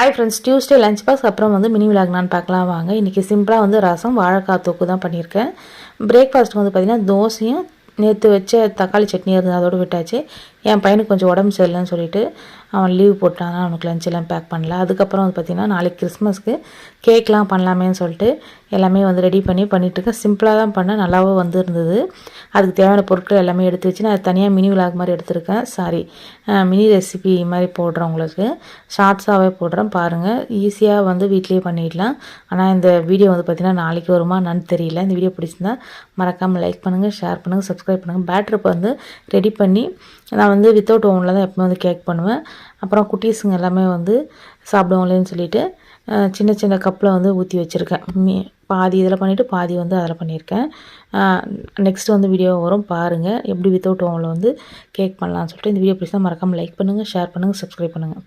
Hi friends, Tuesday lunch box அப்புறம் வந்து mini vlog நான் பார்க்கலாம் வாங்க. இன்றைக்கி சிம்பிளாக வந்து ரசம் வாழைக்காய் தொக்கு தான் பண்ணியிருக்கேன். பிரேக்ஃபாஸ்ட் வந்து பார்த்திங்கன்னா தோசையும் நேற்று வச்ச தக்காளி சட்னி இருந்தது, அதோடு விட்டாச்சு. என் பையனுக்கு கொஞ்சம் உடம்பு சரியில்லைன்னு சொல்லிட்டு அவன் லீவ் போட்டான், அவனுக்கு லஞ்ச் எல்லாம் பேக் பண்ணல. அதுக்கப்புறம் வந்து பார்த்திங்கன்னா நாளைக்கு கிறிஸ்மஸ்க்கு கேக்லாம் பண்ணலாமேன்னு சொல்லிட்டு எல்லாமே வந்து ரெடி பண்ணிகிட்ருக்கேன். சிம்பிளாக தான் பண்ணேன், நல்லாவும் வந்து இருந்தது. அதுக்கு தேவையான பொருட்கள் எல்லாமே எடுத்து வச்சு நான் தனியாக மினி விலாக் மாதிரி எடுத்திருக்கேன். மினி ரெசிபி மாதிரி போடுறேன், உங்களுக்கு ஷார்ட்ஸாகவே போடுறேன் பாருங்கள். ஈஸியாக வந்து வீட்லேயே பண்ணிடலாம். ஆனால் இந்த வீடியோ வந்து பார்த்திங்கன்னா நாளைக்கு வருமா என்னன்னு தெரியல. இந்த வீடியோ பிடிச்சிருந்தா மறக்காமல் லைக் பண்ணுங்கள், ஷேர் பண்ணுங்கள், சப்ஸ்கிரைப் பண்ணுங்கள். பேட்டர் வந்து ரெடி பண்ணி நான் வந்து வித்தவுட் ஓவனில் தான் எப்பவுமே வந்து கேக் பண்ணுவேன். அப்புறம் குட்டீஸுங்க எல்லாமே வந்து சாப்பிடுவாங்களேன்னு சொல்லிட்டு சின்ன சின்ன கப்பில் வந்து ஊற்றி வச்சுருக்கேன். பாதி இதில் பண்ணிவிட்டு பாதி வந்து அதில் பண்ணியிருக்கேன். நெக்ஸ்ட் வந்து வீடியோ வரும் பாருங்கள், எப்படி வித்தவுட் ஓவனில் வந்து கேக் பண்ணலான்னு சொல்லிட்டு. இந்த வீடியோ பிடிச்சா மறக்காமல் லைக் பண்ணுங்கள், ஷேர் பண்ணுங்கள், சப்ஸ்கிரைப் பண்ணுங்கள்.